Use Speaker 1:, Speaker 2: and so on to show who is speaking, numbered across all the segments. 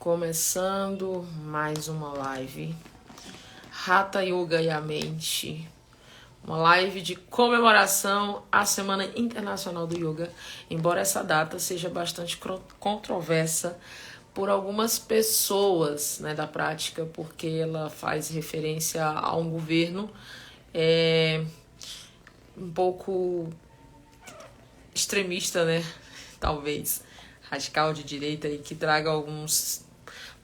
Speaker 1: Começando mais uma live, Hatha Yoga e a Mente, uma live de comemoração à Semana Internacional do Yoga, embora essa data seja bastante controversa por algumas pessoas, né, da prática, porque ela faz referência a um governo um pouco extremista, né, talvez radical de direita, e que traga alguns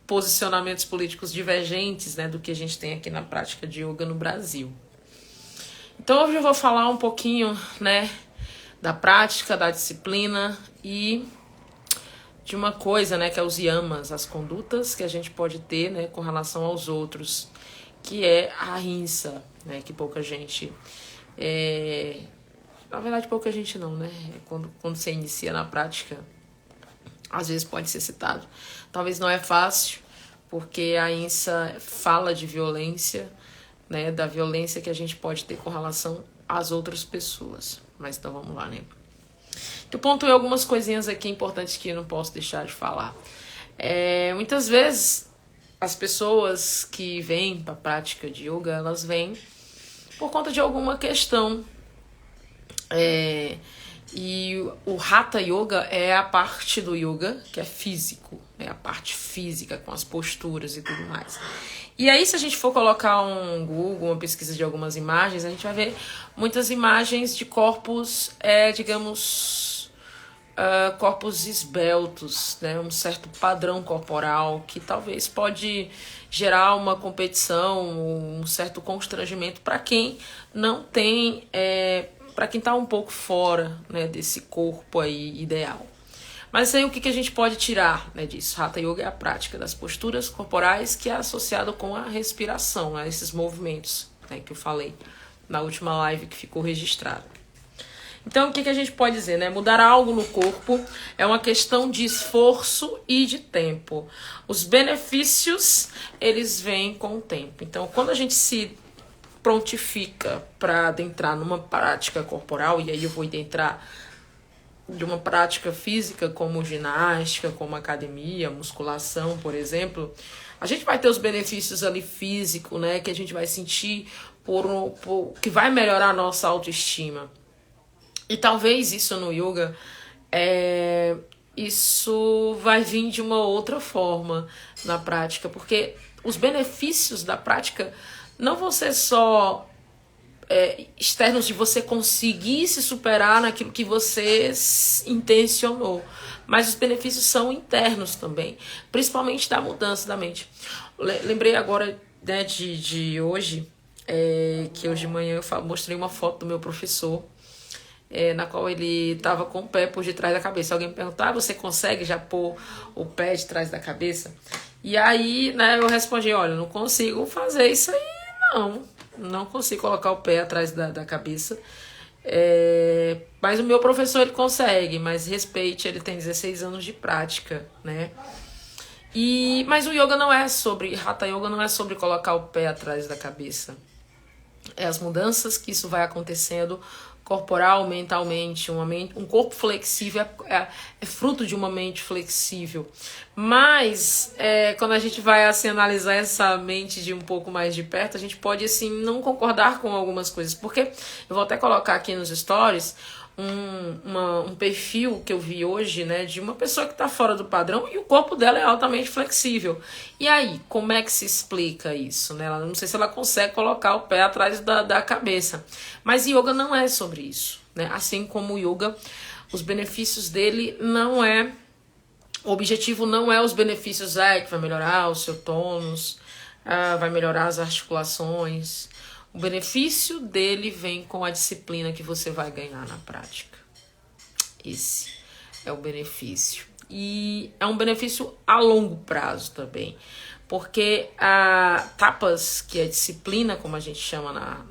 Speaker 1: posicionamentos políticos divergentes, né, do que a gente tem aqui na prática de yoga no Brasil. Então hoje eu vou falar um pouquinho, né, da prática, da disciplina e de uma coisa, né, que é os yamas, as condutas que a gente pode ter, né, com relação aos outros, que é a ahimsa, né, que pouca gente... Na verdade, pouca gente não, né, quando você inicia na prática, às vezes pode ser citado. Talvez não é fácil, porque a ahimsa fala de violência, né, da violência que a gente pode ter com relação às outras pessoas. Mas então vamos lá, né? Eu pontuei algumas coisinhas aqui importantes que eu não posso deixar de falar. Muitas vezes as pessoas que vêm para a prática de yoga, elas vêm por conta de alguma questão. E o Hatha Yoga é a parte do yoga que é físico, é a parte física com as posturas e tudo mais. E aí, se a gente for colocar um Google, uma pesquisa de algumas imagens, a gente vai ver muitas imagens de corpos, corpos esbeltos, né? Um certo padrão corporal que talvez pode gerar uma competição, um certo constrangimento para quem não tem... para quem está um pouco fora, né, desse corpo aí ideal. Mas aí o que a gente pode tirar, né, disso? Hatha Yoga é a prática das posturas corporais que é associado com a respiração, né, esses movimentos, né, que eu falei na última live que ficou registrado. Então o que a gente pode dizer, né? Mudar algo no corpo é uma questão de esforço e de tempo. Os benefícios, eles vêm com o tempo. Então quando a gente se prontifica para adentrar numa prática corporal, e aí eu vou adentrar de uma prática física como ginástica, como academia, musculação, por exemplo, a gente vai ter os benefícios ali físicos, né, que a gente vai sentir que vai melhorar a nossa autoestima. E talvez isso no yoga, isso vai vir de uma outra forma na prática, porque os benefícios da prática não vão ser só externos de você conseguir se superar naquilo que você intencionou, mas os benefícios são internos também, principalmente da mudança da mente. Lembrei agora, né, de hoje, que hoje de manhã eu mostrei uma foto do meu professor, na qual ele estava com o pé por detrás da cabeça. Alguém me perguntou, você consegue já pôr o pé de trás da cabeça? E aí, né, eu respondi, olha, não consigo fazer isso aí, não consigo colocar o pé atrás da cabeça. Mas o meu professor, ele consegue, mas respeite, ele tem 16 anos de prática, né? Mas o yoga não é sobre, Hatha Yoga não é sobre colocar o pé atrás da cabeça. É as mudanças que isso vai acontecendo corporal, mentalmente. Um corpo flexível é fruto de uma mente flexível. Mas quando a gente vai assim, analisar essa mente de um pouco mais de perto, a gente pode assim, não concordar com algumas coisas. Porque eu vou até colocar aqui nos stories um perfil que eu vi hoje, né, de uma pessoa que está fora do padrão e o corpo dela é altamente flexível. E aí, como é que se explica isso? Né? Ela, não sei se ela consegue colocar o pé atrás da cabeça. Mas yoga não é sobre isso. Né? Assim como o yoga, os benefícios dele não é... O objetivo não é os benefícios que vai melhorar o seu tônus, vai melhorar as articulações. O benefício dele vem com a disciplina que você vai ganhar na prática. Esse é o benefício. E é um benefício a longo prazo também. Porque a tapas, que é disciplina, como a gente chama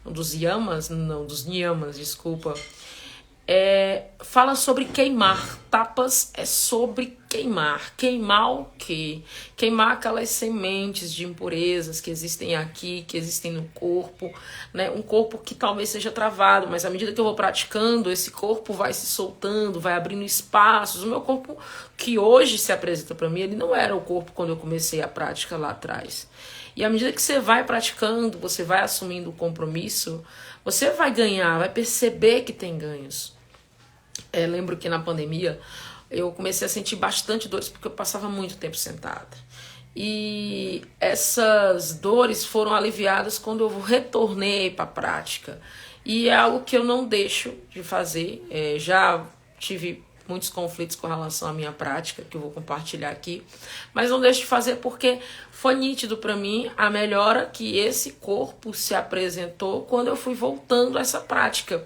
Speaker 1: dos niyamas, desculpa, fala sobre queimar. Tapas é sobre queimar. Queimar o quê? Queimar aquelas sementes de impurezas que existem aqui, que existem no corpo, né? Um corpo que talvez seja travado, mas à medida que eu vou praticando, esse corpo vai se soltando, vai abrindo espaços. O meu corpo que hoje se apresenta para mim, ele não era o corpo quando eu comecei a prática lá atrás. E à medida que você vai praticando, você vai assumindo o compromisso, você vai ganhar, vai perceber que tem ganhos. Lembro que na pandemia eu comecei a sentir bastante dores porque eu passava muito tempo sentada. E essas dores foram aliviadas quando eu retornei para a prática. E é algo que eu não deixo de fazer. Já tive muitos conflitos com relação à minha prática, que eu vou compartilhar aqui. Mas não deixo de fazer porque foi nítido para mim a melhora que esse corpo se apresentou quando eu fui voltando a essa prática.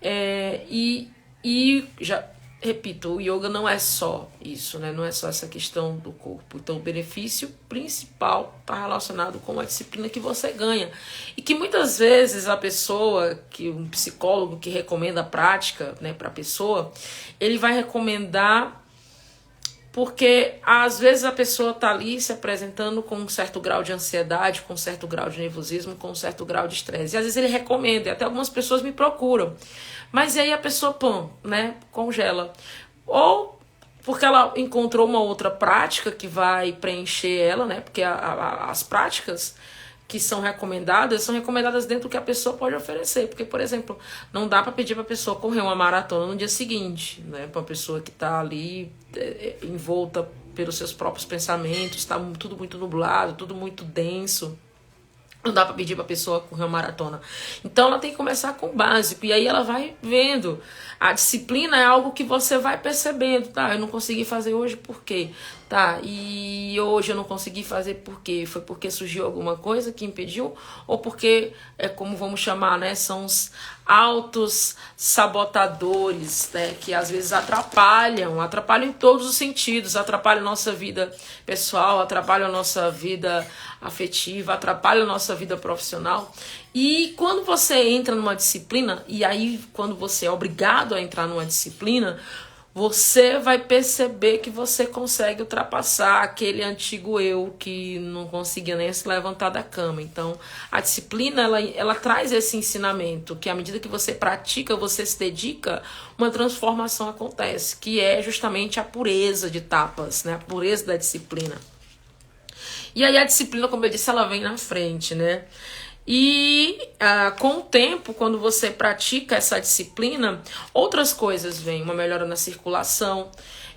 Speaker 1: E já repito, o yoga não é só isso, né? Não é só essa questão do corpo. Então o benefício principal está relacionado com a disciplina que você ganha. E que muitas vezes a pessoa, um psicólogo que recomenda a prática, né, para a pessoa, ele vai recomendar porque às vezes a pessoa está ali se apresentando com um certo grau de ansiedade, com um certo grau de nervosismo, com um certo grau de estresse. E às vezes ele recomenda, e até algumas pessoas me procuram. Mas e aí a pessoa, né, congela. Ou porque ela encontrou uma outra prática que vai preencher ela, né? Porque as práticas que são recomendadas dentro do que a pessoa pode oferecer. Porque, por exemplo, não dá para pedir para a pessoa correr uma maratona no dia seguinte, né? Para a pessoa que está ali envolta pelos seus próprios pensamentos, está tudo muito nublado, tudo muito denso. Não dá para pedir para a pessoa correr uma maratona. Então ela tem que começar com o básico. E aí ela vai vendo. A disciplina é algo que você vai percebendo. Tá, eu não consegui fazer hoje por quê? Tá, e hoje eu não consegui fazer por quê? Foi porque surgiu alguma coisa que impediu? Ou porque, como vamos chamar, né? São os autos sabotadores, né? Que às vezes atrapalham em todos os sentidos. Atrapalham a nossa vida pessoal, atrapalham a nossa vida afetiva, atrapalha a nossa vida profissional. E quando você entra numa disciplina, e aí quando você é obrigado a entrar numa disciplina, você vai perceber que você consegue ultrapassar aquele antigo eu que não conseguia nem se levantar da cama. Então, a disciplina, ela traz esse ensinamento, que à medida que você pratica, você se dedica, uma transformação acontece, que é justamente a pureza de tapas, né? A pureza da disciplina. E aí a disciplina, como eu disse, ela vem na frente, né? E com o tempo, quando você pratica essa disciplina, outras coisas vêm, uma melhora na circulação.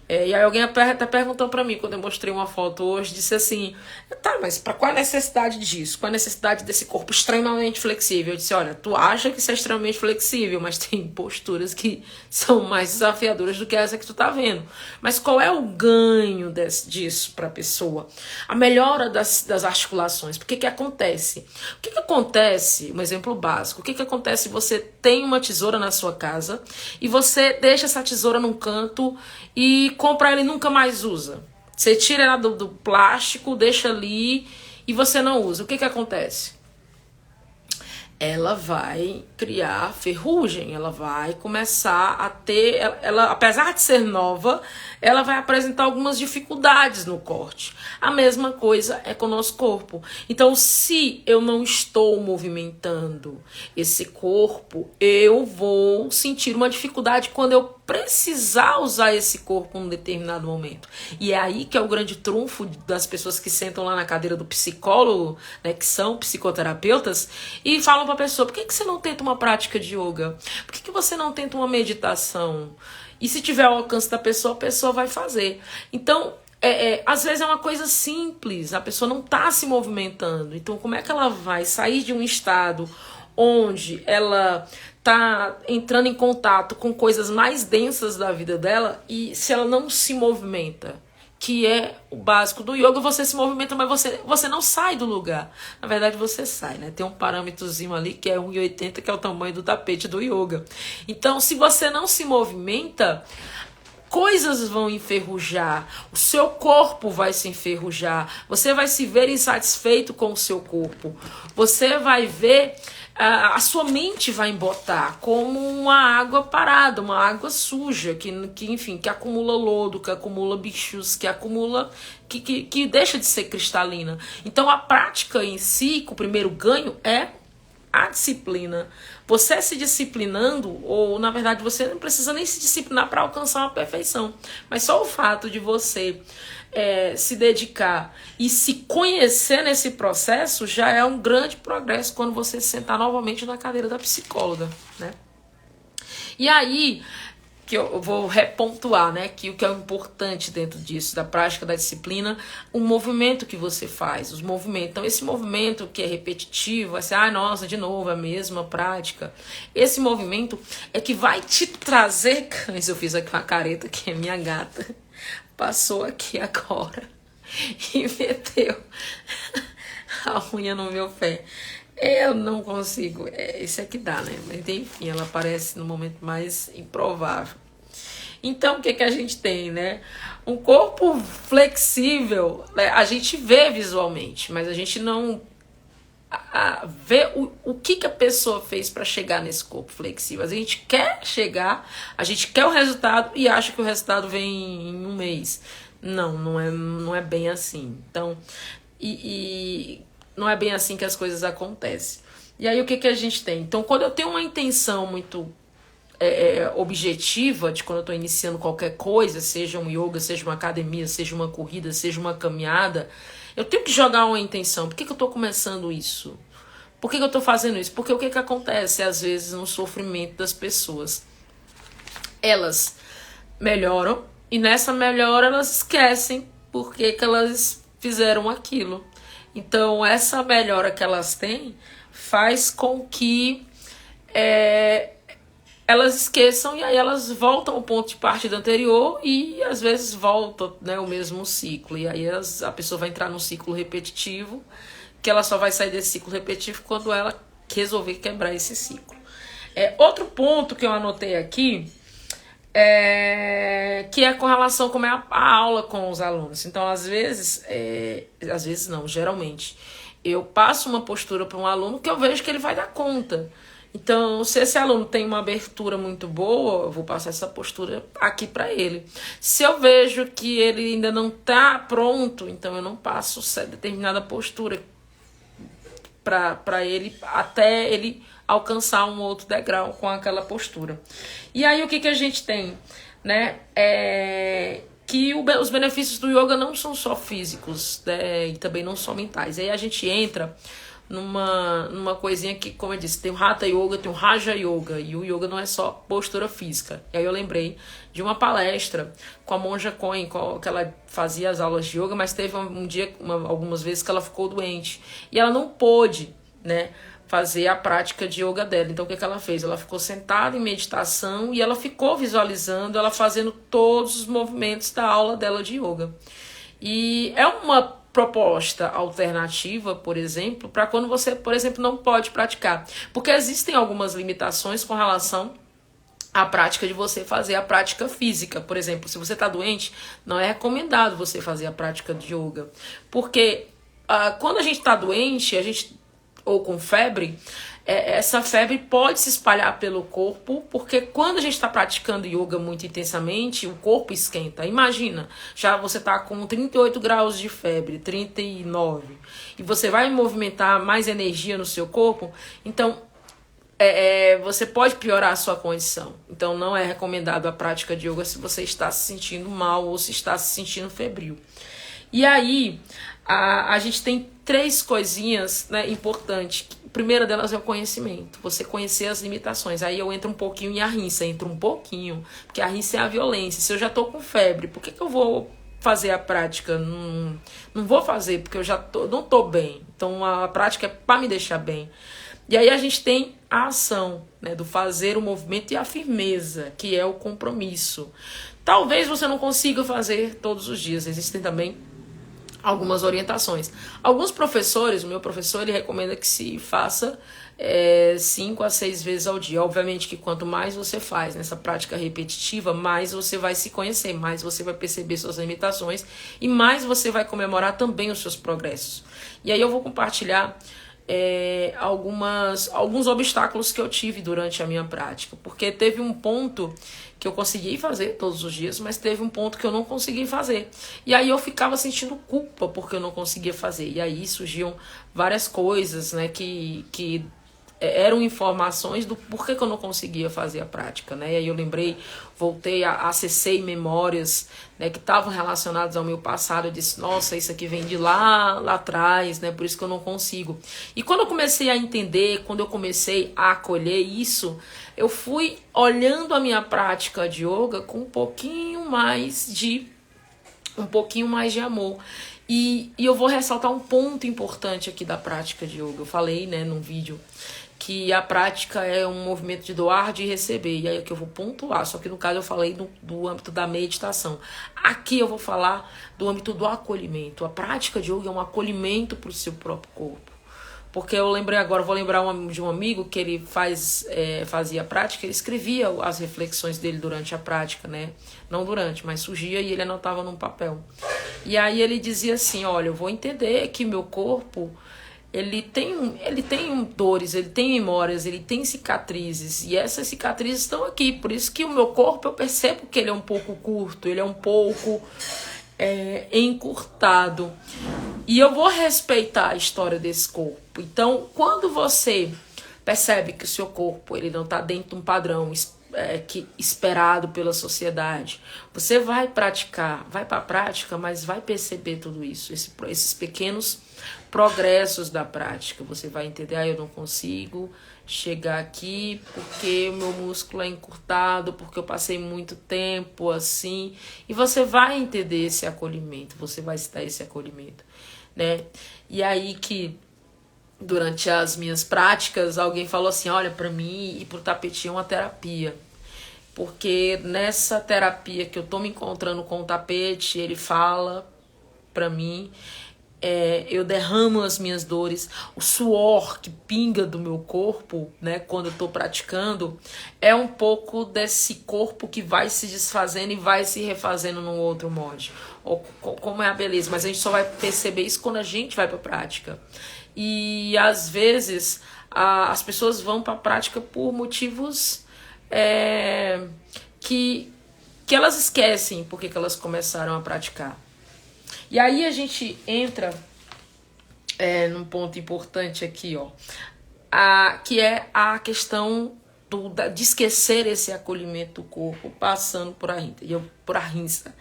Speaker 1: E aí alguém até perguntou pra mim, quando eu mostrei uma foto hoje, disse assim, tá, mas pra qual a necessidade disso? Qual a necessidade desse corpo extremamente flexível? Eu disse, olha, tu acha que isso é extremamente flexível, mas tem posturas que são mais desafiadoras do que essa que tu tá vendo. Mas qual é o ganho disso pra pessoa? A melhora das articulações. Por que acontece? O que acontece, um exemplo básico, o que acontece se você tem uma tesoura na sua casa e você deixa essa tesoura num canto e compra ela e nunca mais usa? Você tira ela do plástico, deixa ali e você não usa. O que acontece? Ela vai criar ferrugem, ela vai começar a ter, ela, apesar de ser nova, ela vai apresentar algumas dificuldades no corte. A mesma coisa é com o nosso corpo. Então, se eu não estou movimentando esse corpo, eu vou sentir uma dificuldade quando eu precisar usar esse corpo em um determinado momento. E é aí que é o grande trunfo das pessoas que sentam lá na cadeira do psicólogo, né, que são psicoterapeutas, e falam para a pessoa, por que você não tenta uma prática de yoga? Por que você não tenta uma meditação? E se tiver ao alcance da pessoa, a pessoa vai fazer. Então, às vezes é uma coisa simples, a pessoa não está se movimentando. Então, como é que ela vai sair de um estado onde ela tá entrando em contato com coisas mais densas da vida dela e se ela não se movimenta, que é o básico do yoga, você se movimenta, mas você não sai do lugar. Na verdade, você sai, né? Tem um parâmetrozinho ali que é 1,80, que é o tamanho do tapete do yoga. Então, se você não se movimenta, coisas vão enferrujar, o seu corpo vai se enferrujar, você vai se ver insatisfeito com o seu corpo, você vai ver a sua mente vai embotar como uma água parada, uma água suja, enfim, que acumula lodo, que acumula bichos, que acumula, que deixa de ser cristalina. Então a prática em si, o primeiro ganho é a disciplina. Você se disciplinando, ou na verdade você não precisa nem se disciplinar para alcançar uma perfeição, mas só o fato de você se dedicar e se conhecer nesse processo já é um grande progresso quando você sentar novamente na cadeira da psicóloga, né? E aí, que eu vou repontuar, né, que o que é importante dentro disso, da prática da disciplina, o movimento que você faz, os movimentos. Então, esse movimento que é repetitivo, assim, nossa, de novo, a mesma prática. Esse movimento é que vai te trazer cães. Eu fiz aqui uma careta que é minha gata. Passou aqui agora e meteu a unha no meu pé. Eu não consigo. Isso é que dá, né? Mas enfim, ela aparece no momento mais improvável. Então, o que a gente tem, né? Um corpo flexível, né? A gente vê visualmente, mas a gente não vê o que a pessoa fez para chegar nesse corpo flexível. A gente quer chegar, a gente quer o resultado e acha que o resultado vem em um mês. Não é bem assim. Então, não é bem assim que as coisas acontecem. E aí o que a gente tem? Então, quando eu tenho uma intenção muito objetiva de quando eu estou iniciando qualquer coisa, seja um yoga, seja uma academia, seja uma corrida, seja uma caminhada, eu tenho que jogar uma intenção. Por que eu estou começando isso? Por que eu estou fazendo isso? Porque o que acontece às vezes no sofrimento das pessoas? Elas melhoram e nessa melhora elas esquecem por que elas fizeram aquilo. Então essa melhora que elas têm faz com que elas esqueçam e aí elas voltam ao ponto de partida anterior e às vezes volta, né, o mesmo ciclo. E aí a pessoa vai entrar num ciclo repetitivo, que ela só vai sair desse ciclo repetitivo quando ela resolver quebrar esse ciclo. Outro ponto que eu anotei aqui que é com relação a como é a aula com os alunos. Então, às vezes não, geralmente, eu passo uma postura para um aluno que eu vejo que ele vai dar conta. Então, se esse aluno tem uma abertura muito boa, eu vou passar essa postura aqui para ele. Se eu vejo que ele ainda não está pronto, então eu não passo determinada postura para ele até ele alcançar um outro degrau com aquela postura. E aí o que a gente tem, né? Que os benefícios do yoga não são só físicos, né? E também não são mentais. Aí a gente entra numa coisinha que, como eu disse, tem o Hatha Yoga, tem o Raja Yoga, e o yoga não é só postura física. E aí eu lembrei de uma palestra com a Monja Coen, que ela fazia as aulas de yoga, mas teve um dia, algumas vezes, que ela ficou doente. E ela não pôde, né, fazer a prática de yoga dela. Então o que ela fez? Ela ficou sentada em meditação e ela ficou visualizando, ela fazendo todos os movimentos da aula dela de yoga. E é uma proposta alternativa, por exemplo, para quando você, por exemplo, não pode praticar. Porque existem algumas limitações com relação à prática de você fazer a prática física. Por exemplo, se você está doente, não é recomendado você fazer a prática de yoga. Porque quando a gente está doente, ou com febre, essa febre pode se espalhar pelo corpo, porque quando a gente está praticando yoga muito intensamente, o corpo esquenta. Imagina, já você está com 38 graus de febre, 39, e você vai movimentar mais energia no seu corpo, então você pode piorar a sua condição. Então não é recomendado a prática de yoga se você está se sentindo mal ou se está se sentindo febril. E aí, a gente tem 3 coisinhas, né, importantes. A primeira delas é o conhecimento. Você conhecer as limitações. Aí eu entro um pouquinho em arrinça, porque a arrinça é a violência. Se eu já estou com febre, por que eu vou fazer a prática? Não vou fazer, porque eu não estou bem. Então a prática é para me deixar bem. E aí a gente tem a ação, né, do fazer o movimento e a firmeza, que é o compromisso. Talvez você não consiga fazer todos os dias. Existem também algumas orientações. Alguns professores, o meu professor, ele recomenda que se faça 5 a 6 vezes ao dia. Obviamente que quanto mais você faz nessa prática repetitiva, mais você vai se conhecer, mais você vai perceber suas limitações e mais você vai comemorar também os seus progressos. E aí eu vou compartilhar alguns obstáculos que eu tive durante a minha prática. Porque teve um ponto que eu consegui fazer todos os dias, mas teve um ponto que eu não consegui fazer. E aí eu ficava sentindo culpa porque eu não conseguia fazer. E aí surgiam várias coisas, né, que eram informações do porquê que eu não conseguia fazer a prática, né? E aí eu lembrei, acessei memórias, né, que estavam relacionadas ao meu passado. Eu disse, nossa, isso aqui vem de lá atrás, né? Por isso que eu não consigo. E quando eu comecei a entender, quando eu comecei a acolher isso, eu fui olhando a minha prática de yoga com um pouquinho mais de amor. E eu vou ressaltar um ponto importante aqui da prática de yoga. Eu falei, né, num vídeo, que a prática é um movimento de doar, de receber. E aí é que eu vou pontuar. Só que no caso eu falei do âmbito da meditação. Aqui eu vou falar do âmbito do acolhimento. A prática de yoga é um acolhimento para o seu próprio corpo. Porque eu lembrei agora, vou lembrar de um amigo que ele fazia a prática, ele escrevia as reflexões dele durante a prática, né? Não durante, mas surgia e ele anotava num papel. E aí ele dizia assim, olha, eu vou entender que meu corpo, ele tem dores, ele tem memórias, ele tem cicatrizes. E essas cicatrizes estão aqui. Por isso que o meu corpo, eu percebo que ele é um pouco curto, ele é um pouco encurtado. E eu vou respeitar a história desse corpo. Então, quando você percebe que o seu corpo ele não está dentro de um padrão esperado pela sociedade, você vai praticar, vai para a prática, mas vai perceber tudo isso, esses pequenos progressos da prática. Você vai entender, eu não consigo chegar aqui porque o meu músculo é encurtado, porque eu passei muito tempo assim, e você vai entender esse acolhimento, você vai se dar esse acolhimento, né? E aí que durante as minhas práticas alguém falou assim, olha, para mim ir pro tapete é uma terapia, porque nessa terapia que eu tô me encontrando com o tapete, ele fala para mim, eu derramo as minhas dores, o suor que pinga do meu corpo, né, quando eu tô praticando, é um pouco desse corpo que vai se desfazendo e vai se refazendo num outro molde. Como é a beleza, mas a gente só vai perceber isso quando a gente vai pra prática. E às vezes as pessoas vão pra prática por motivos que elas esquecem porque que elas começaram a praticar. E aí a gente entra num ponto importante aqui, ó, que é a questão de esquecer esse acolhimento do corpo passando por ahimsa.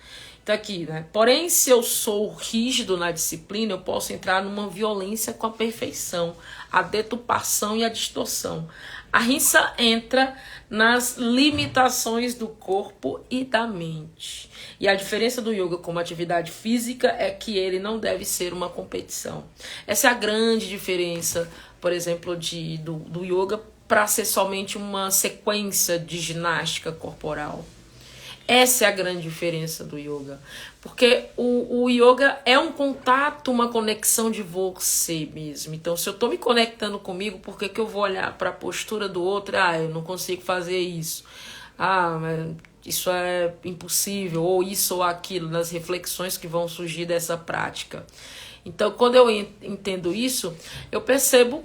Speaker 1: Então aqui, né? Porém, se eu sou rígido na disciplina, eu posso entrar numa violência com a perfeição, a deturpação e a distorção. A ahimsa entra nas limitações do corpo e da mente. E a diferença do yoga como atividade física é que ele não deve ser uma competição. Essa é a grande diferença, por exemplo, do yoga para ser somente uma sequência de ginástica corporal. Essa é a grande diferença do yoga. Porque o yoga é um contato, uma conexão de você mesmo. Então, se eu tô me conectando comigo, por que eu vou olhar para a postura do outro? Eu não consigo fazer isso. Mas isso é impossível. Ou isso ou aquilo, nas reflexões que vão surgir dessa prática. Então, quando eu entendo isso, eu percebo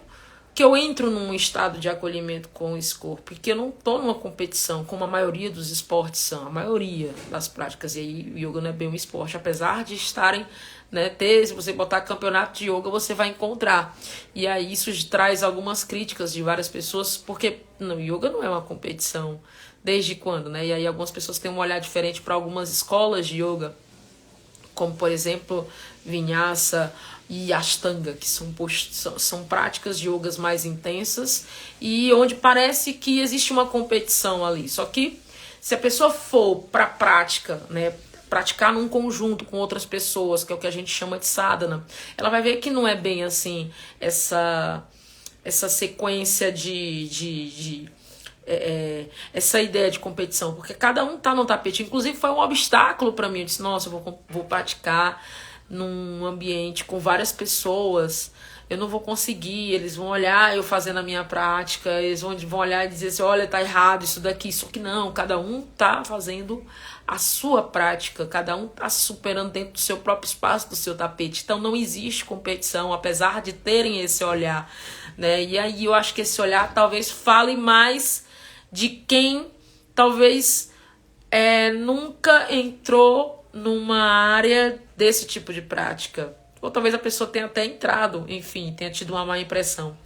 Speaker 1: que eu entro num estado de acolhimento com esse corpo, e que eu não estou numa competição, como a maioria dos esportes são, a maioria das práticas, e aí o yoga não é bem um esporte, apesar de estarem, né, se você botar campeonato de yoga, você vai encontrar, e aí isso traz algumas críticas de várias pessoas, porque o yoga não é uma competição, desde quando, né, e aí algumas pessoas têm um olhar diferente para algumas escolas de yoga, como por exemplo, Vinyasa e Ashtanga, que são práticas de yogas mais intensas e onde parece que existe uma competição ali. Só que se a pessoa for para a prática, né, praticar num conjunto com outras pessoas, que é o que a gente chama de sadhana, ela vai ver que não é bem assim essa sequência essa ideia de competição, porque cada um tá no tapete. Inclusive foi um obstáculo para mim. Eu disse, nossa, eu vou praticar num ambiente com várias pessoas, eu não vou conseguir, eles vão olhar eu fazendo a minha prática, eles vão olhar e dizer assim, olha, tá errado isso daqui, isso aqui não, cada um tá fazendo a sua prática, cada um tá se superando dentro do seu próprio espaço, do seu tapete, então não existe competição, apesar de terem esse olhar, né, e aí eu acho que esse olhar talvez fale mais de quem talvez nunca entrou numa área desse tipo de prática. Ou talvez a pessoa tenha até entrado, enfim, tenha tido uma má impressão.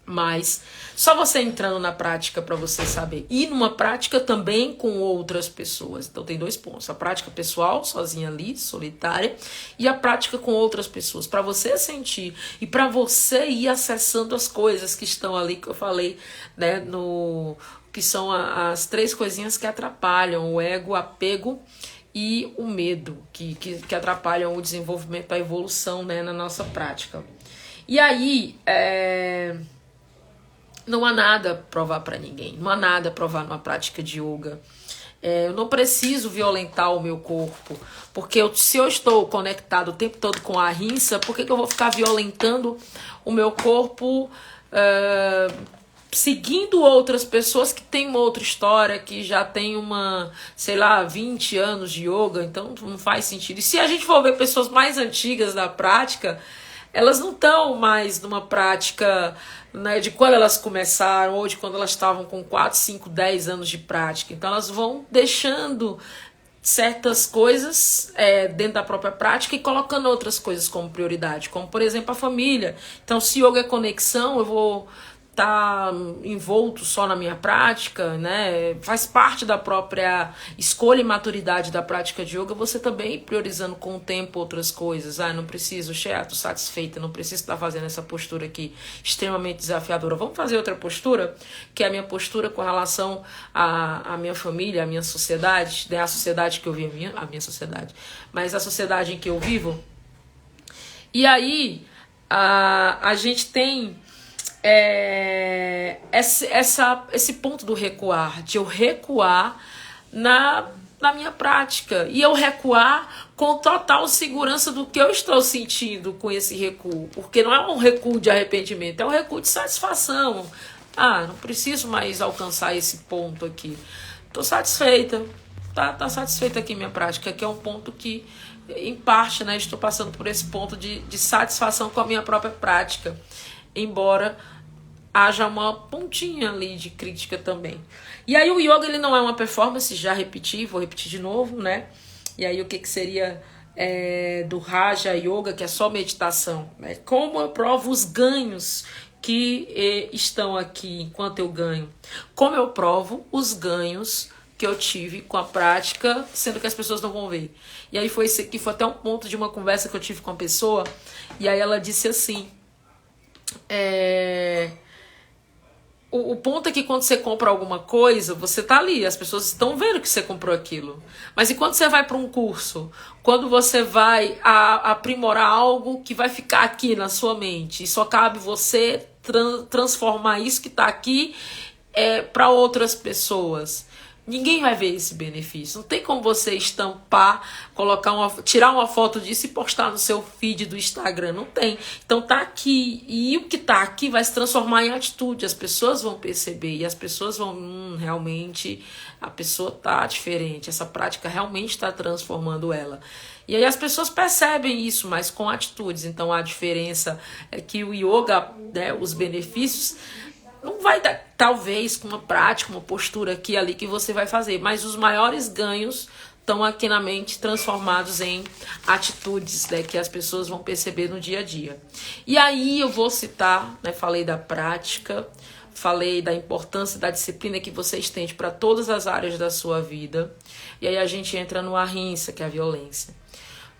Speaker 1: Mas só você entrando na prática para você saber. E numa prática também com outras pessoas. Então tem 2 pontos. A prática pessoal, sozinha ali, solitária. E a prática com outras pessoas. Para você sentir e para você ir acessando as coisas que estão ali, que eu falei, né, que são as 3 coisinhas que atrapalham o ego, o apego e o medo, que atrapalham o desenvolvimento, a evolução, né, na nossa prática. E aí, não há nada a provar para ninguém, não há nada a provar numa prática de yoga. Eu não preciso violentar o meu corpo, porque se eu estou conectado o tempo todo com a ahimsa, por que eu vou ficar violentando o meu corpo seguindo outras pessoas que têm uma outra história, que já tem 20 anos de yoga, então não faz sentido. E se a gente for ver pessoas mais antigas da prática, elas não estão mais numa prática, né, de quando elas começaram ou de quando elas estavam com 4, 5, 10 anos de prática. Então elas vão deixando certas coisas dentro da própria prática e colocando outras coisas como prioridade, como por exemplo a família. Então se yoga é conexão, eu vou tá envolto só na minha prática, né? Faz parte da própria escolha e maturidade da prática de yoga, você também priorizando com o tempo outras coisas. Não preciso, tô satisfeita, não preciso estar fazendo essa postura aqui extremamente desafiadora. Vamos fazer outra postura, que é a minha postura com relação à minha família, à minha sociedade, né? A sociedade que eu vivo, a minha sociedade, mas a sociedade em que eu vivo. E aí, a gente tem esse ponto do recuar, de eu recuar na minha prática, e eu recuar com total segurança do que eu estou sentindo com esse recuo, porque não é um recuo de arrependimento, é um recuo de satisfação. Não preciso mais alcançar esse ponto aqui, estou satisfeita, tá satisfeita aqui minha prática, que é um ponto que em parte, né, estou passando por esse ponto de satisfação com a minha própria prática, embora haja uma pontinha ali de crítica também. E aí o yoga, ele não é uma performance, já repeti, vou repetir de novo, né? E aí o que seria do Raja Yoga, que é só meditação, né? Como eu provo os ganhos que estão aqui enquanto eu ganho? Como eu provo os ganhos que eu tive com a prática, sendo que as pessoas não vão ver? E aí foi até um ponto de uma conversa que eu tive com uma pessoa, e aí ela disse assim, o ponto é que quando você compra alguma coisa, você tá ali, as pessoas estão vendo que você comprou aquilo. Mas e quando você vai para um curso? Quando você vai aprimorar algo que vai ficar aqui na sua mente, e só cabe você transformar isso que está aqui para outras pessoas. Ninguém vai ver esse benefício. Não tem como você estampar, tirar uma foto disso e postar no seu feed do Instagram. Não tem. Então tá aqui. E o que tá aqui vai se transformar em atitude. As pessoas vão perceber. E as pessoas vão, realmente, a pessoa tá diferente. Essa prática realmente está transformando ela. E aí as pessoas percebem isso, mas com atitudes. Então a diferença é que o yoga, né, os benefícios, não vai dar, talvez, com uma prática, uma postura aqui e ali que você vai fazer, mas os maiores ganhos estão aqui na mente, transformados em atitudes, né, que as pessoas vão perceber no dia a dia. E aí eu vou citar, né, falei da prática, falei da importância da disciplina que você estende para todas as áreas da sua vida, e aí a gente entra no ahimsa, que é a violência.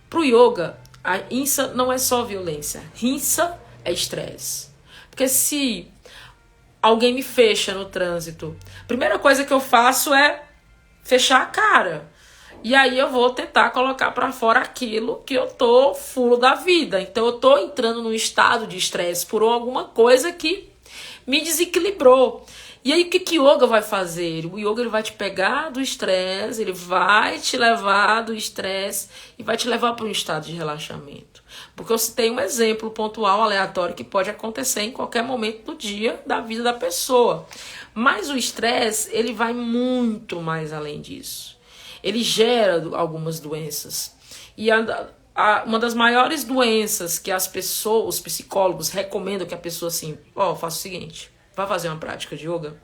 Speaker 1: Para o yoga, a ahimsa não é só violência, ahimsa é estresse. Porque se alguém me fecha no trânsito, a primeira coisa que eu faço é fechar a cara. E aí eu vou tentar colocar para fora aquilo que eu tô fulo da vida. Então eu tô entrando num estado de estresse por alguma coisa que me desequilibrou. E aí o que que yoga vai fazer? O yoga ele vai te pegar do estresse, ele vai te levar do estresse e vai te levar para um estado de relaxamento. Porque eu citei um exemplo pontual, aleatório, que pode acontecer em qualquer momento do dia da vida da pessoa. Mas o estresse, ele vai muito mais além disso. Ele gera algumas doenças. E uma das maiores doenças que as pessoas, os psicólogos recomendam que a pessoa assim, faça o seguinte, vai fazer uma prática de yoga,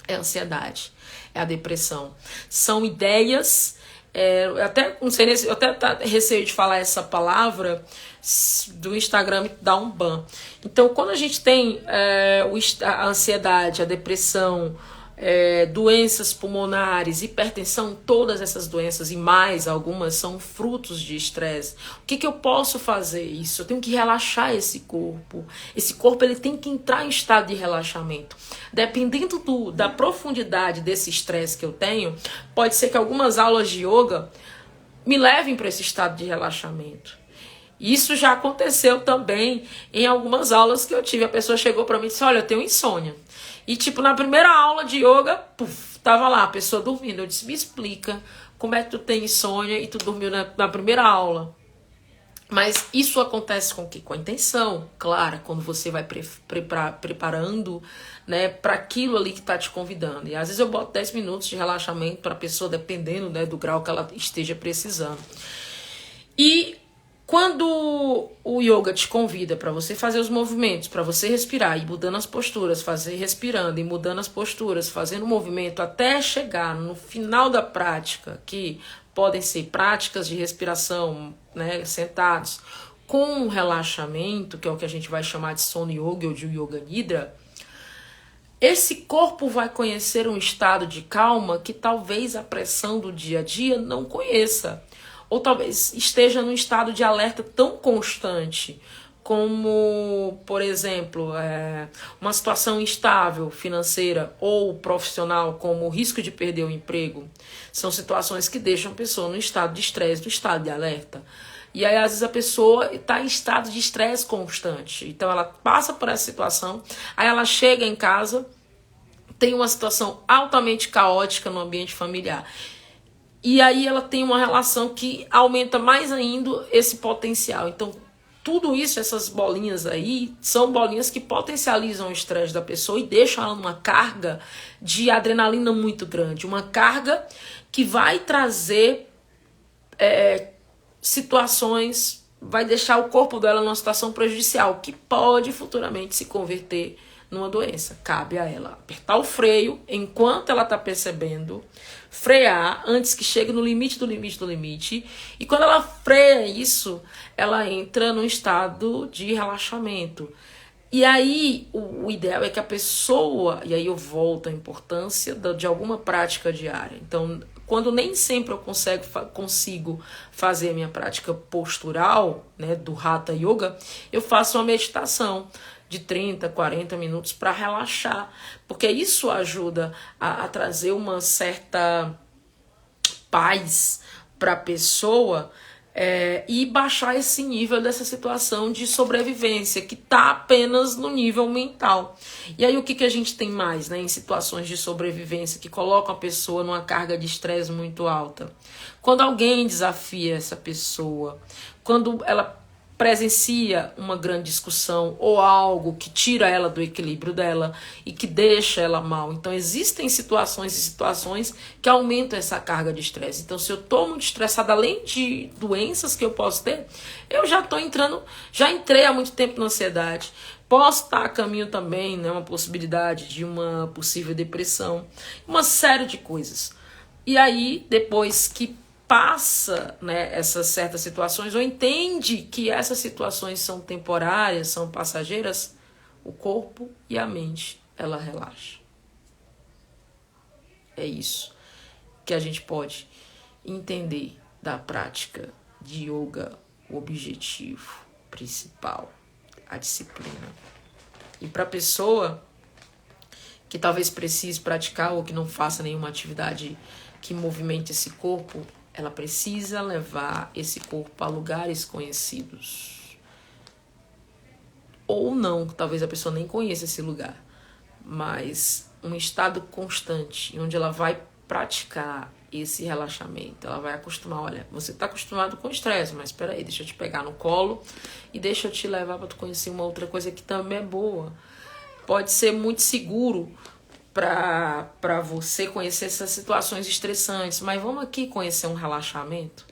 Speaker 1: é a ansiedade, é a depressão. São ideias, eu até não sei, eu até receio de falar essa palavra do Instagram me dá um ban. Então, quando a gente tem a ansiedade, a depressão, doenças pulmonares, hipertensão, todas essas doenças e mais algumas são frutos de estresse. O que eu posso fazer isso? Eu tenho que relaxar esse corpo. Esse corpo ele tem que entrar em estado de relaxamento. Dependendo da profundidade desse estresse que eu tenho, pode ser que algumas aulas de yoga me levem para esse estado de relaxamento. Isso já aconteceu também em algumas aulas que eu tive. A pessoa chegou para mim e disse, olha, eu tenho insônia. E tipo, na primeira aula de yoga, tava lá a pessoa dormindo. Eu disse, me explica como é que tu tem insônia e tu dormiu na primeira aula. Mas isso acontece com o quê? Com a intenção, claro, quando você vai preparando, né, para aquilo ali que tá te convidando. E às vezes eu boto 10 minutos de relaxamento para a pessoa, dependendo, né, do grau que ela esteja precisando. E quando o yoga te convida para você fazer os movimentos, para você respirar e mudando as posturas, fazer respirando e mudando as posturas, fazendo o movimento até chegar no final da prática, que podem ser práticas de respiração, né, sentados, com relaxamento, que é o que a gente vai chamar de sono yoga ou de yoga nidra, esse corpo vai conhecer um estado de calma que talvez a pressão do dia a dia não conheça. Ou talvez esteja num estado de alerta tão constante como, por exemplo, uma situação instável financeira ou profissional, como o risco de perder o emprego. São situações que deixam a pessoa no estado de estresse, no estado de alerta. E aí, às vezes, a pessoa está em estado de estresse constante. Então, ela passa por essa situação, aí ela chega em casa, tem uma situação altamente caótica no ambiente familiar. E aí ela tem uma relação que aumenta mais ainda esse potencial. Então, tudo isso, essas bolinhas aí, são bolinhas que potencializam o estresse da pessoa e deixam ela numa carga de adrenalina muito grande. Uma carga que vai trazer situações, vai deixar o corpo dela numa situação prejudicial, que pode futuramente se converter numa doença. Cabe a ela apertar o freio enquanto ela está percebendo, frear antes que chegue no limite do limite do limite, e quando ela freia isso, ela entra num estado de relaxamento. E aí o ideal é que a pessoa, e aí eu volto à importância de alguma prática diária. Então, quando nem sempre eu consigo fazer a minha prática postural, né, do Hatha Yoga, eu faço uma meditação de 30, 40 minutos para relaxar, porque isso ajuda a trazer uma certa paz para a pessoa e baixar esse nível dessa situação de sobrevivência, que está apenas no nível mental. E aí o que a gente tem mais, né, em situações de sobrevivência que colocam a pessoa numa carga de estresse muito alta? Quando alguém desafia essa pessoa, quando ela presencia uma grande discussão ou algo que tira ela do equilíbrio dela e que deixa ela mal. Então existem situações e situações que aumentam essa carga de estresse. Então se eu estou muito estressada, além de doenças que eu posso ter, eu já entrei há muito tempo na ansiedade. Posso estar a caminho também, né, uma possibilidade de uma possível depressão, uma série de coisas. E aí, depois que passa, né, essas certas situações, ou entende que essas situações são temporárias, são passageiras, o corpo e a mente, ela relaxa. É isso que a gente pode entender da prática de yoga, o objetivo principal, a disciplina. E para a pessoa que talvez precise praticar ou que não faça nenhuma atividade que movimente esse corpo, ela precisa levar esse corpo a lugares conhecidos. Ou não, talvez a pessoa nem conheça esse lugar. Mas um estado constante, onde ela vai praticar esse relaxamento. Ela vai acostumar, olha, você está acostumado com estresse, mas espera aí, deixa eu te pegar no colo e deixa eu te levar para tu conhecer uma outra coisa que também é boa. Pode ser muito seguro para você conhecer essas situações estressantes, mas vamos aqui conhecer um relaxamento.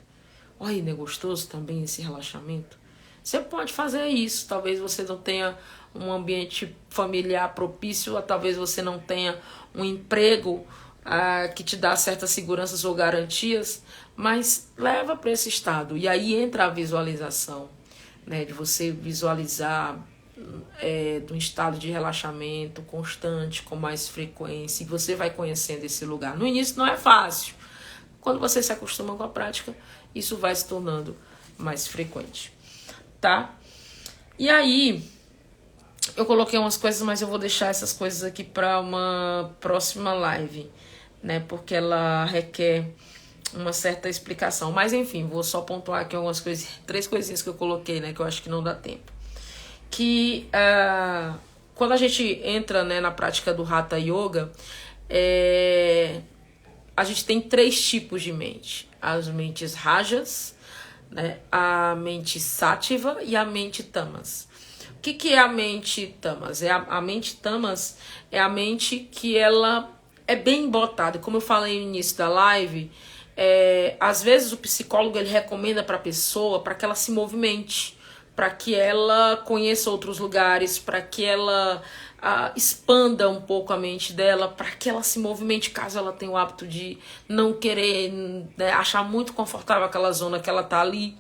Speaker 1: Olha, não é gostoso também esse relaxamento? Você pode fazer isso, talvez você não tenha um ambiente familiar propício, ou talvez você não tenha um emprego que te dá certas seguranças ou garantias, mas leva para esse estado. E aí entra a visualização, né, de você visualizar de um estado de relaxamento constante, com mais frequência, e você vai conhecendo esse lugar. No início não é fácil. Quando você se acostuma com a prática, isso vai se tornando mais frequente, tá? E aí, eu coloquei umas coisas, mas eu vou deixar essas coisas aqui para uma próxima live, né? Porque ela requer uma certa explicação. Mas enfim, vou só pontuar aqui algumas coisas, 3 coisinhas que eu coloquei, né? Que eu acho que não dá tempo. Que quando a gente entra, né, na prática do Hatha Yoga, a gente tem 3 tipos de mente. As mentes Rajas, né, a mente Sattva e a mente Tamas. O que é a mente Tamas? A mente Tamas é a mente que ela é bem botada. Como eu falei no início da live, às vezes o psicólogo ele recomenda para a pessoa para que ela se movimente, para que ela conheça outros lugares, para que ela expanda um pouco a mente dela, para que ela se movimente caso ela tenha o hábito de não querer, né, achar muito confortável aquela zona que ela tá ali.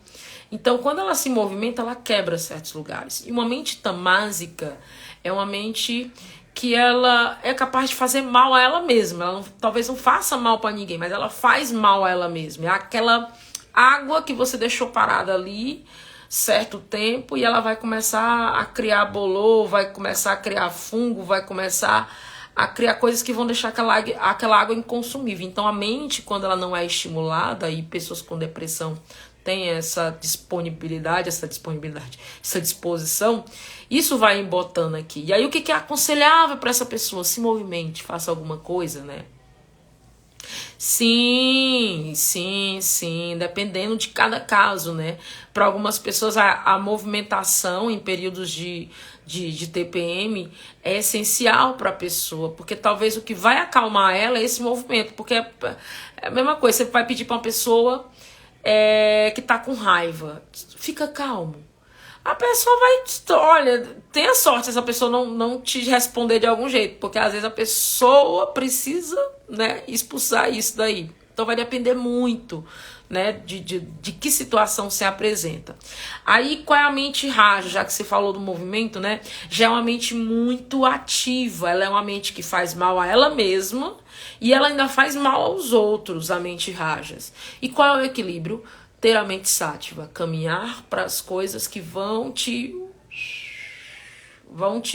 Speaker 1: Então, quando ela se movimenta, ela quebra certos lugares. E uma mente tamásica é uma mente que ela é capaz de fazer mal a ela mesma. Ela talvez não faça mal para ninguém, mas ela faz mal a ela mesma. É aquela água que você deixou parada ali certo tempo e ela vai começar a criar bolor, vai começar a criar fungo, vai começar a criar coisas que vão deixar aquela água inconsumível. Então a mente, quando ela não é estimulada, e pessoas com depressão têm essa disposição, isso vai embotando aqui. E aí o que é aconselhável para essa pessoa? Se movimente, faça alguma coisa, né? Sim, dependendo de cada caso, né? Para algumas pessoas a movimentação em períodos de TPM é essencial para a pessoa, porque talvez o que vai acalmar ela é esse movimento, porque é a mesma coisa, você vai pedir para uma pessoa que tá com raiva, fica calmo. A pessoa vai, olha, tenha sorte essa pessoa não te responder de algum jeito, porque às vezes a pessoa precisa, né, expulsar isso daí. Então vai depender muito, né, de que situação se apresenta. Aí qual é a mente Raja, já que você falou do movimento, né, já é uma mente muito ativa, ela é uma mente que faz mal a ela mesma e ela ainda faz mal aos outros, a mente Rajas. E qual é o equilíbrio? Ter a mente Sattva, caminhar para as coisas que vão te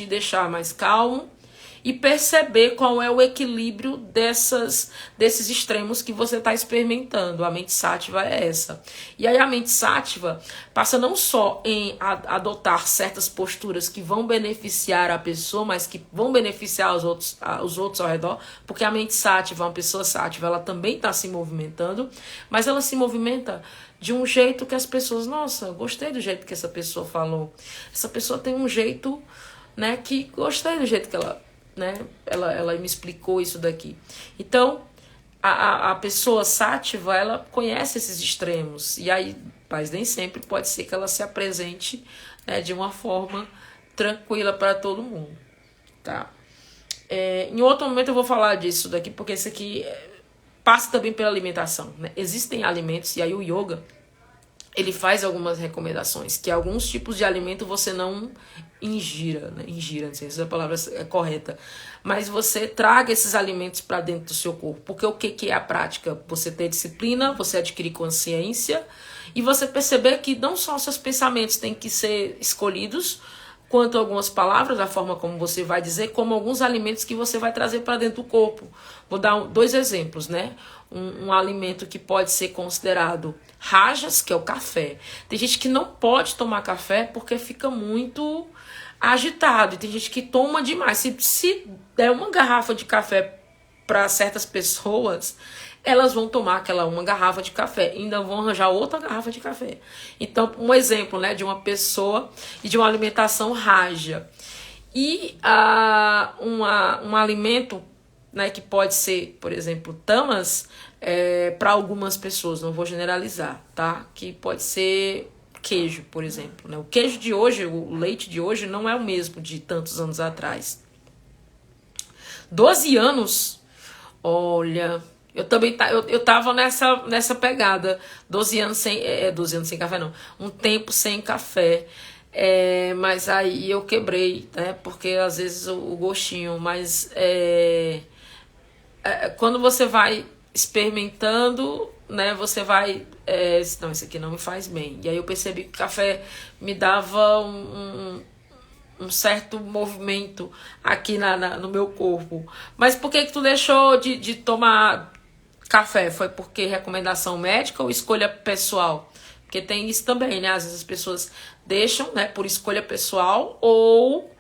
Speaker 1: deixar mais calmo e perceber qual é o equilíbrio desses extremos que você está experimentando. A mente Sattva é essa. E aí a mente Sattva passa não só em adotar certas posturas que vão beneficiar a pessoa, mas que vão beneficiar os outros ao redor, porque a mente Sattva, uma pessoa Sattva, ela também está se movimentando, mas ela se movimenta de um jeito que as pessoas, nossa, gostei do jeito que essa pessoa falou. Essa pessoa tem um jeito, né, que gostei do jeito que ela, né, ela me explicou isso daqui. Então, a pessoa Sattva, ela conhece esses extremos. E aí, mas nem sempre pode ser que ela se apresente, né, de uma forma tranquila para todo mundo, tá? Em outro momento eu vou falar disso daqui, porque isso aqui passa também pela alimentação, né? Existem alimentos, e aí o yoga, ele faz algumas recomendações, que alguns tipos de alimento você não ingira, né? Ingira, não sei se a palavra é correta, mas você traga esses alimentos para dentro do seu corpo, porque o que é a prática? Você ter disciplina, você adquirir consciência, e você perceber que não só os seus pensamentos têm que ser escolhidos, quanto algumas palavras, a forma como você vai dizer, como alguns alimentos que você vai trazer para dentro do corpo. Vou dar 2 exemplos, né? Um alimento que pode ser considerado rajas, que é o café. Tem gente que não pode tomar café porque fica muito agitado. E tem gente que toma demais. Se der uma garrafa de café para certas pessoas, elas vão tomar aquela uma garrafa de café, ainda vão arranjar outra garrafa de café. Então, um exemplo, né, de uma pessoa e de uma alimentação rágia. E um alimento, né, que pode ser, por exemplo, tamas, para algumas pessoas, não vou generalizar, tá? Que pode ser queijo, por exemplo, né? O queijo de hoje, o leite de hoje não é o mesmo de tantos anos atrás. 12 anos, olha, eu também eu tava nessa pegada, 12 anos sem café não, um tempo sem café. Mas aí eu quebrei, né? Porque às vezes o gostinho, mas quando você vai experimentando, né? Você vai, não, isso aqui não me faz bem. E aí eu percebi que o café me dava um certo movimento aqui no meu corpo. Mas por que tu deixou de tomar café? Foi porque recomendação médica ou escolha pessoal? Porque tem isso também, né? Às vezes as pessoas deixam, né, por escolha pessoal ou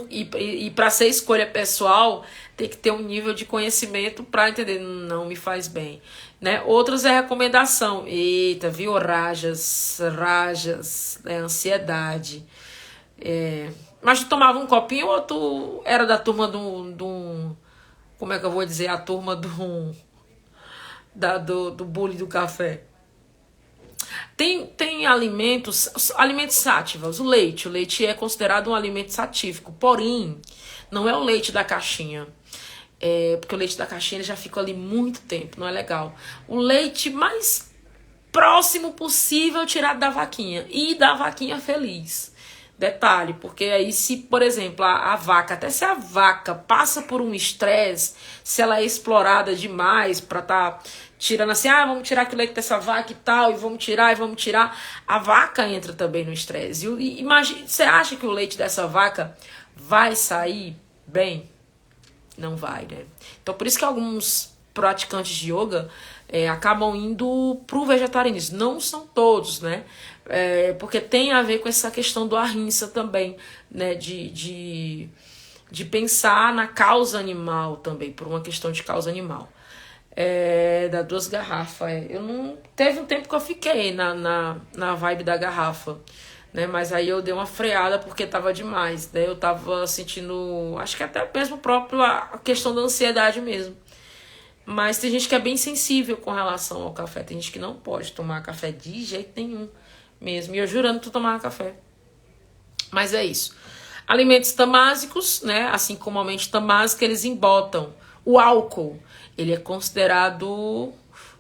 Speaker 1: e para ser escolha pessoal tem que ter um nível de conhecimento para entender, não me faz bem, né? Outros é recomendação. Eita, viu? Rajas, né? Ansiedade. Mas tu tomava um copinho ou tu era da turma do como é que eu vou dizer? A turma do bullying do café. Tem alimentos sátivos. O leite é considerado um alimento satífico, porém, não é o leite da caixinha. Porque o leite da caixinha ele já fica ali muito tempo, não é legal. O leite mais próximo possível tirado da vaquinha. E da vaquinha feliz. Detalhe, porque aí se, por exemplo, a vaca, até se a vaca passa por um estresse, se ela é explorada demais pra tá tirando assim, vamos tirar aquele leite dessa vaca e tal, e vamos tirar, a vaca entra também no estresse. E imagina, você acha que o leite dessa vaca vai sair bem? Não vai, né? Então por isso que alguns praticantes de yoga acabam indo pro vegetarianismo. Não são todos, né? Porque tem a ver com essa questão do ahimsa também, né? De pensar na causa animal também, por uma questão de causa animal. Das 2 garrafas. Eu não. Teve um tempo que eu fiquei na vibe da garrafa, né? Mas aí eu dei uma freada porque tava demais, né? Eu tava sentindo. Acho que até mesmo próprio a questão da ansiedade mesmo. Mas tem gente que é bem sensível com relação ao café. Tem gente que não pode tomar café de jeito nenhum mesmo. E eu jurando que tu tomava café. Mas é isso. Alimentos tamásicos, né? Assim como a mente tamásica, eles embotam. O álcool, ele é considerado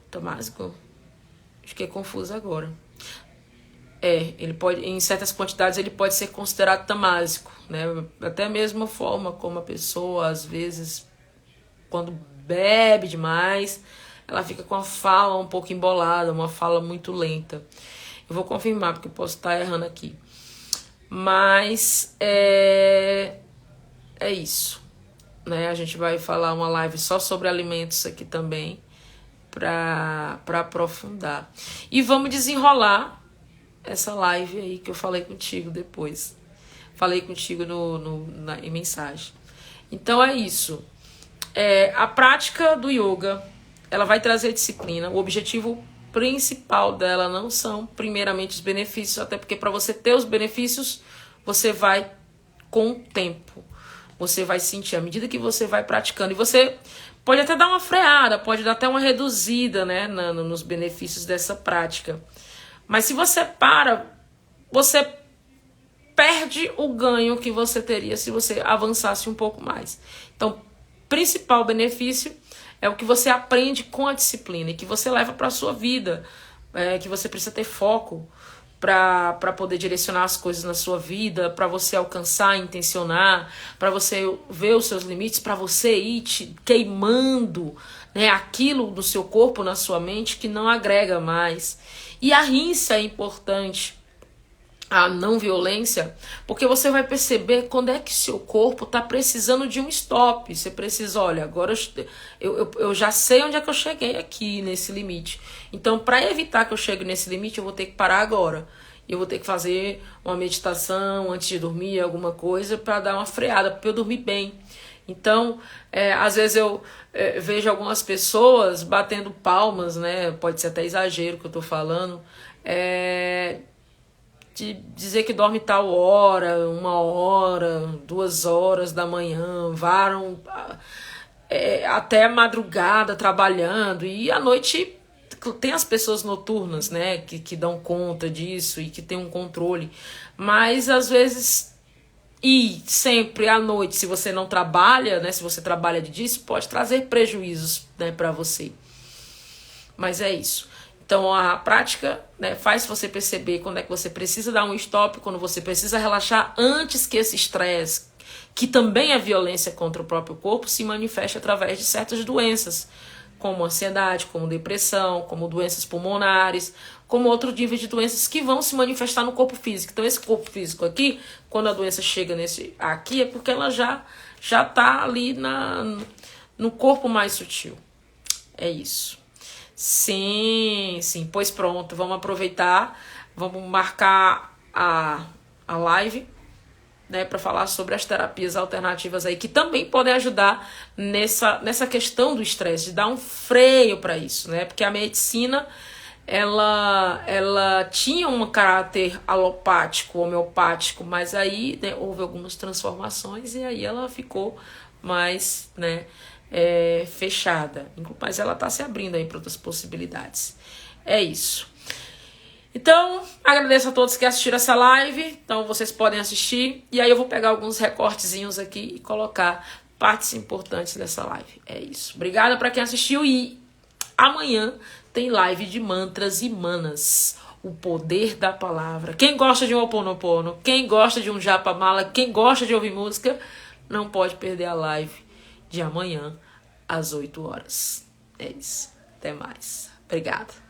Speaker 1: tamásico? Fiquei confusa agora. Ele pode, em certas quantidades, ele pode ser considerado tamásico, né? Até a mesma forma como a pessoa, às vezes, quando bebe demais, ela fica com a fala um pouco embolada, uma fala muito lenta. Eu vou confirmar, porque eu posso estar errando aqui. Mas é isso, né? A gente vai falar uma live só sobre alimentos aqui também, para aprofundar. E vamos desenrolar essa live aí que eu falei contigo depois. Falei contigo em mensagem. Então é isso. A prática do yoga, ela vai trazer disciplina. O objetivo principal dela não são primeiramente os benefícios, até porque para você ter os benefícios, você vai com o tempo. Você vai sentir à medida que você vai praticando. E você pode até dar uma freada, pode dar até uma reduzida, né, nos benefícios dessa prática. Mas se você você perde o ganho que você teria se você avançasse um pouco mais. Então, principal benefício é o que você aprende com a disciplina e que você leva para a sua vida, que você precisa ter foco para poder direcionar as coisas na sua vida, para você alcançar, intencionar, para você ver os seus limites, para você ir queimando, né, aquilo do seu corpo, na sua mente, que não agrega mais. E a rinça é importante, a não violência, porque você vai perceber quando é que seu corpo está precisando de um stop. Você precisa, olha, agora eu já sei onde é que eu cheguei aqui nesse limite. Então, para evitar que eu chegue nesse limite, eu vou ter que parar agora. eu vou ter que fazer uma meditação antes de dormir, alguma coisa, para dar uma freada, para eu dormir bem. Então, às vezes eu vejo algumas pessoas batendo palmas, né? Pode ser até exagero que eu tô falando, de dizer que dorme tal hora, 1 hora, 2 horas da manhã, varam até a madrugada trabalhando, e à noite tem as pessoas noturnas, né, que dão conta disso e que tem um controle, mas às vezes, e sempre à noite, se você não trabalha, né, se você trabalha de dia, isso pode trazer prejuízos, né, para você. Mas é isso. Então a prática, né, faz você perceber quando é que você precisa dar um stop, quando você precisa relaxar, antes que esse estresse, que também é violência contra o próprio corpo, se manifeste através de certas doenças, como ansiedade, como depressão, como doenças pulmonares, como outro nível de doenças que vão se manifestar no corpo físico. Então esse corpo físico aqui, quando a doença chega nesse aqui, é porque ela já tá ali no corpo mais sutil. É isso. Sim, pois pronto, vamos aproveitar, vamos marcar a live, né, para falar sobre as terapias alternativas aí, que também podem ajudar nessa questão do estresse, de dar um freio para isso, né? Porque a medicina, ela tinha um caráter alopático, homeopático, mas aí, né, houve algumas transformações e aí ela ficou mais, né, fechada. Mas ela está se abrindo aí para outras possibilidades. É isso. Então, agradeço a todos que assistiram essa live. Então, vocês podem assistir. E aí eu vou pegar alguns recortezinhos aqui e colocar partes importantes dessa live. É isso. Obrigada para quem assistiu. E amanhã tem live de mantras e manas. O poder da palavra. Quem gosta de um Ho'oponopono, quem gosta de um Japamala, quem gosta de ouvir música, não pode perder a live de amanhã às 8 horas. É isso. Até mais. Obrigada.